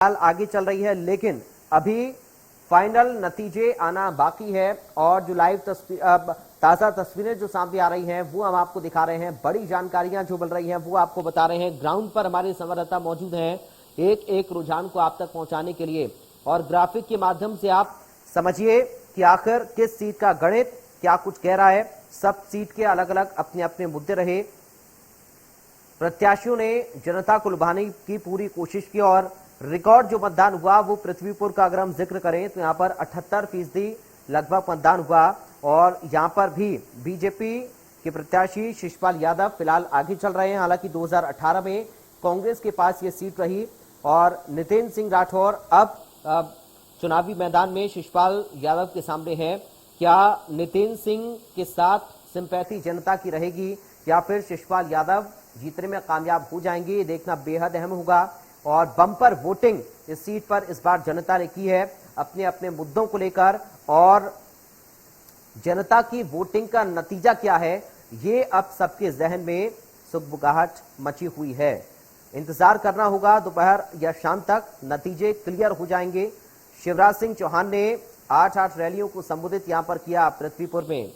आगे चल रही है, लेकिन अभी फाइनल नतीजे आना बाकी है और जो लाइव ताजा तस्वीरें जो सामने आ रही हैं वो हम आपको दिखा रहे हैं। बड़ी जानकारियां जो मिल रही हैं वो आपको बता रहे हैं। ग्राउंड पर हमारे संवाददाता मौजूद हैं एक एक रुझान को आप तक पहुंचाने के लिए, और ग्राफिक के माध्यम से आप समझिए कि आखिर किस सीट का गणित क्या कुछ कह रहा है। सब सीट के अलग अलग अपने अपने मुद्दे रहे, प्रत्याशियों ने जनता को लुभाने की पूरी कोशिश की और रिकॉर्ड जो मतदान हुआ वो पृथ्वीपुर का अगर हम जिक्र करें तो यहाँ पर 78% लगभग मतदान हुआ। और यहाँ पर भी बीजेपी के प्रत्याशी शिषपाल यादव फिलहाल आगे चल रहे हैं। हालांकि 2018 में कांग्रेस के पास ये सीट रही और नितिन सिंह राठौर अब चुनावी मैदान में शिषपाल यादव के सामने है। क्या नितिन सिंह के साथ सिंपैथी जनता की रहेगी या फिर शिषपाल यादव जीतने में कामयाब हो जाएंगे, ये देखना बेहद अहम होगा। और बम्पर वोटिंग इस सीट पर इस बार जनता ने की है अपने अपने मुद्दों को लेकर, और जनता की वोटिंग का नतीजा क्या है ये अब सबके जहन में सुगबुगाहट मची हुई है। इंतजार करना होगा, दोपहर या शाम तक नतीजे क्लियर हो जाएंगे। शिवराज सिंह चौहान ने 8 रैलियों को संबोधित यहां पर किया पृथ्वीपुर में।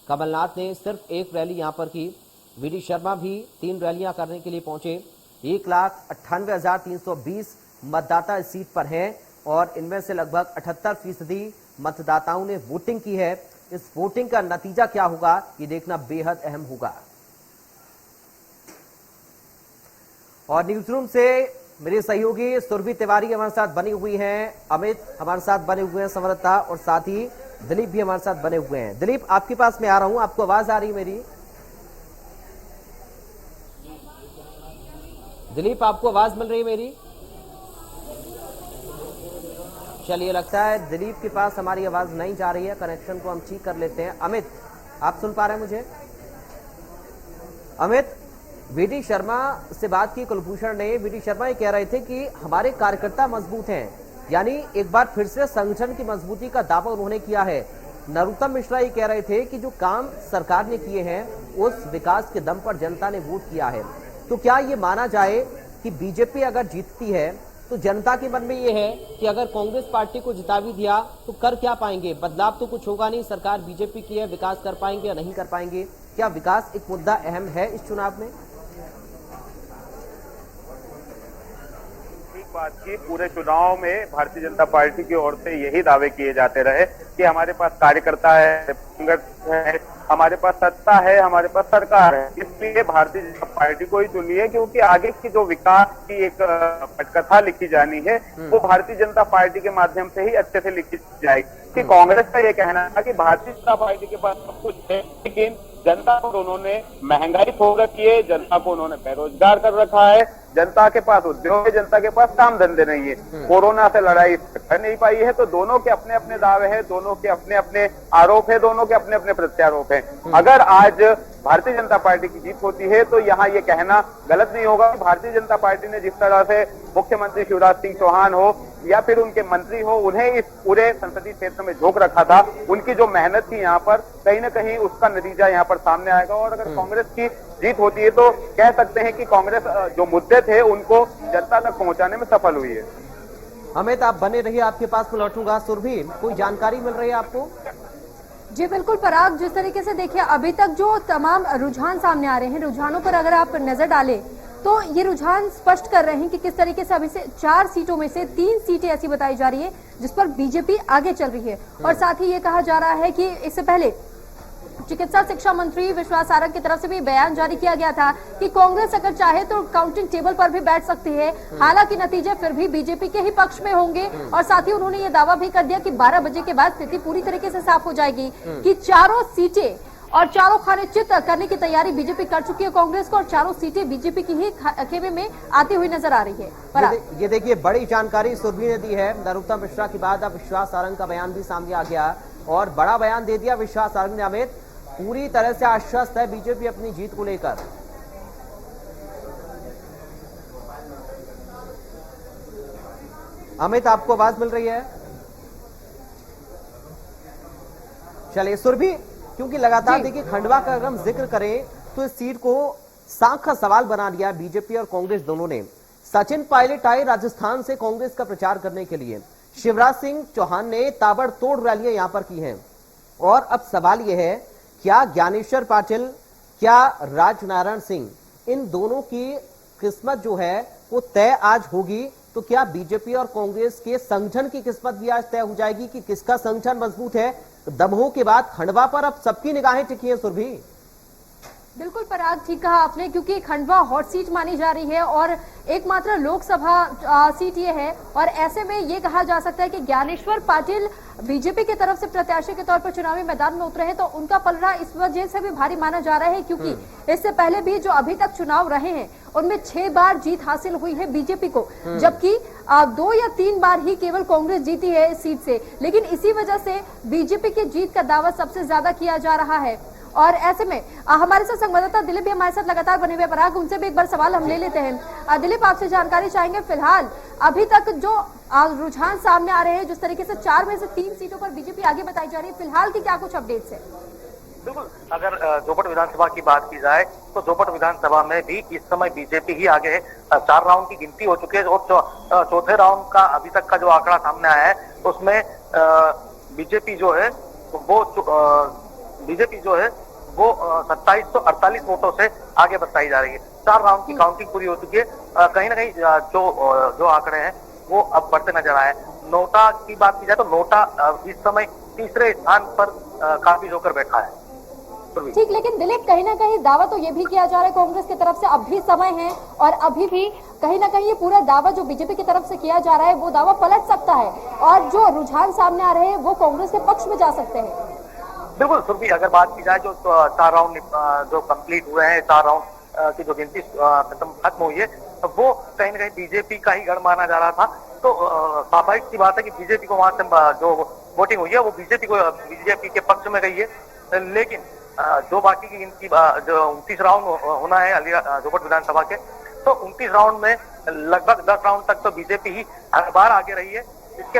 कमलनाथ ने सिर्फ एक रैली यहां पर की। वीडी शर्मा भी 3 रैलियां करने के लिए पहुंचे। 1,98,320 मतदाता इस सीट पर हैं और इनमें से लगभग 78% मतदाताओं ने वोटिंग की है। इस वोटिंग का नतीजा क्या होगा ये देखना बेहद अहम होगा। और न्यूज रूम से मेरे सहयोगी सुरभि तिवारी हमारे साथ बनी हुई हैं, अमित हमारे साथ बने हुए हैं संवाददाता, और साथ ही दिलीप भी हमारे साथ बने हुए हैं। दिलीप, आपके पास मैं आ रहा हूं, आपको आवाज आ रही है मेरी? दिलीप, आपको आवाज मिल रही है मेरी? चलिए, लगता है दिलीप के पास हमारी आवाज नहीं जा रही है। कनेक्शन को हम ठीक कर लेते हैं। अमित, आप सुन पा रहे हैं मुझे? अमित, वीडी शर्मा से बात की कुलभूषण ने। वीडी शर्मा ये कह रहे थे कि हमारे कार्यकर्ता मजबूत हैं, यानी एक बार फिर से संगठन की मजबूती का दावा उन्होंने किया है। नरोत्तम मिश्रा ये कह रहे थे कि जो काम सरकार ने किए हैं उस विकास के दम पर जनता ने वोट किया है। तो क्या ये माना जाए कि बीजेपी अगर जीतती है तो जनता के मन में ये है कि अगर कांग्रेस पार्टी को जिता भी दिया तो कर क्या पाएंगे, बदलाव तो कुछ होगा नहीं, सरकार बीजेपी की है, विकास कर पाएंगे या नहीं कर पाएंगे? क्या विकास एक मुद्दा अहम है इस चुनाव में? बात की, पूरे चुनाव में भारतीय जनता पार्टी की ओर से यही दावे किए जाते रहे कि हमारे पास कार्यकर्ता है, संगठन है, हमारे पास सत्ता है, हमारे पास सरकार है। इसलिए भारतीय जनता पार्टी को ही चुनिए, क्योंकि आगे की जो विकास की एक पटकथा लिखी जानी है वो भारतीय जनता पार्टी के माध्यम से ही अच्छे से लिखी जाएगी। कि कांग्रेस का ये कहना था कि भारतीय जनता पार्टी के पास सब कुछ है, लेकिन जनता को उन्होंने महंगाई ठोक रखी है, जनता को उन्होंने बेरोजगार कर रखा है, जनता के पास उद्योग है, जनता के पास काम धंधे नहीं है, कोरोना से लड़ाई कर नहीं पाई है। तो दोनों के अपने अपने दावे हैं, दोनों के अपने अपने आरोप है, दोनों के अपने अपने प्रत्यारोप है। अगर आज भारतीय जनता पार्टी की जीत होती है तो यहाँ ये कहना गलत नहीं होगा। भारतीय जनता पार्टी ने जिस तरह से मुख्यमंत्री शिवराज सिंह चौहान हो या फिर उनके मंत्री हो, उन्हें इस पूरे संसदीय क्षेत्र में झोंक रखा था, उनकी जो मेहनत थी यहाँ पर कहीं ना कहीं उसका नतीजा यहाँ पर सामने आएगा। और अगर कांग्रेस की जीत होती है तो कह सकते हैं कि कांग्रेस जो मुद्दे थे उनको जनता तक पहुंचाने में सफल हुई है। अमित, आप बने रहिए, आपके पास मैं लौटूंगा। सुरभि, कोई जानकारी मिल रही है आपको? जी बिल्कुल पराग, जिस तरीके से देखिए अभी तक जो तमाम रुझान सामने आ रहे हैं, रुझानों पर अगर आप नजर डालें तो ये रुझान स्पष्ट कर रहे हैं कि किस तरीके से अभी से 4 सीटों में से 3 सीटें ऐसी बताई जा रही है जिस पर बीजेपी आगे चल रही है। और साथ ही ये कहा जा रहा है कि इससे पहले चिकित्सा शिक्षा मंत्री विश्वास सारंग की तरफ से भी बयान जारी किया गया था कि कांग्रेस अगर चाहे तो काउंटिंग टेबल पर भी बैठ सकती है, हालांकि नतीजे फिर भी बीजेपी के ही पक्ष में होंगे। और साथ ही उन्होंने ये दावा भी कर दिया कि 12 बजे के बाद स्थिति पूरी तरीके से साफ हो जाएगी, कि चारों सीटें और चारों खाने चित करने की तैयारी बीजेपी कर चुकी है कांग्रेस को, और चारों सीटें बीजेपी की ही खेमे में आती हुई नजर आ रही है। ये देखिए, बड़ी जानकारी सुरभि ने दी है। नरोत्तम मिश्रा के बाद अब विश्वास सारंग का बयान भी सामने आ गया और बड़ा बयान दे दिया विश्वास सारंग ने। अमित, पूरी तरह से आश्वस्त है बीजेपी अपनी जीत को लेकर। अमित, आपको आवाज मिल रही है? चलिए सुरभि, क्योंकि लगातार देखिए खंडवा का अगर हम जिक्र करें तो इस सीट को सांख का सवाल बना दिया बीजेपी और कांग्रेस दोनों ने। सचिन पायलट आए राजस्थान से कांग्रेस का प्रचार करने के लिए। शिवराज सिंह चौहान ने ताबड़तोड़ रैलियां यहां पर की हैं। और अब सवाल यह है, क्या ज्ञानेश्वर पाटिल, क्या राजनारायण सिंह, इन दोनों की किस्मत जो है वो तय आज होगी? तो क्या बीजेपी और कांग्रेस के संगठन की किस्मत भी आज तय हो जाएगी कि किसका संगठन मजबूत है? दमोह के बाद खंडवा पर अब सबकी निगाहें टिकी हैं। सुरभि, बिल्कुल पराग, ठीक कहा आपने, क्योंकि खंडवा हॉट सीट मानी जा रही है और एकमात्र लोकसभा सीट ये है। और ऐसे में ये कहा जा सकता है कि ज्ञानेश्वर पाटिल बीजेपी की तरफ से प्रत्याशी के तौर पर चुनावी मैदान में उतरे हैं, तो उनका पलड़ा इस वजह से भी भारी माना जा रहा है क्योंकि इससे पहले भी जो अभी तक चुनाव रहे हैं उनमें 6 बार जीत हासिल हुई है बीजेपी को, जबकि 2 या 3 बार ही केवल कांग्रेस जीती है इस सीट से। लेकिन इसी वजह से बीजेपी की जीत का दावा सबसे ज्यादा किया जा रहा है। और ऐसे में हमारे साथ संवाददाता दिलीप भी हमारे साथ लगातार बने हुए। पराग, उनसे भी एक बार सवाल हम ले लेते हैं। दिलीप, आपसे जानकारी चाहेंगे, फिलहाल अभी तक जो रुझान सामने आ रहे हैं, जिस तरीके से 4 में से 3 सीटों पर बीजेपी आगे बताई जा रही है, फिलहाल की क्या कुछ अपडेट्स है? बिल्कुल, अगर जोपट विधानसभा की बात की जाए तो जोपट विधानसभा में भी इस समय बीजेपी ही आगे है। 4 राउंड की गिनती हो चुकी है और चौथे राउंड का अभी तक का जो आंकड़ा सामने आया है उसमें बीजेपी जो है वो 2748 वोटों से आगे बताई जा रही है। 4 राउंड की काउंटिंग पूरी हो चुकी है। कहीं ना कहीं जो आंकड़े हैं वो अब बढ़ते नजर आए। नोटा की बात की जाए तो नोटा इस समय तीसरे स्थान पर काबिज होकर बैठा है। ठीक, लेकिन दिलीप, कहीं ना कहीं दावा तो ये भी किया जा रहा है कांग्रेस की तरफ से, अब भी समय है और अभी भी कहीं ना कहीं ये पूरा दावा जो बीजेपी की तरफ से किया जा रहा है वो दावा पलट सकता है और जो रुझान सामने आ रहे हैं वो कांग्रेस के पक्ष में जा सकते हैं। बिल्कुल सुरभि, अगर बात की जाए जो 4 राउंड जो कंप्लीट हुए हैं, 4 राउंड की जो गिनती खत्म हुई है, वो कहीं ना कहीं बीजेपी का ही गढ़ माना जा रहा था। तो स्वाभाविक सी बात है कि बीजेपी को वहां से जो वोटिंग हुई है वो बीजेपी के पक्ष में गई है। लेकिन जो बाकी की गिनती जो 29 राउंड होना है जोपट विधानसभा के, तो 29 राउंड में लगभग 10 राउंड तक तो बीजेपी ही हर बार आगे रही है। इसके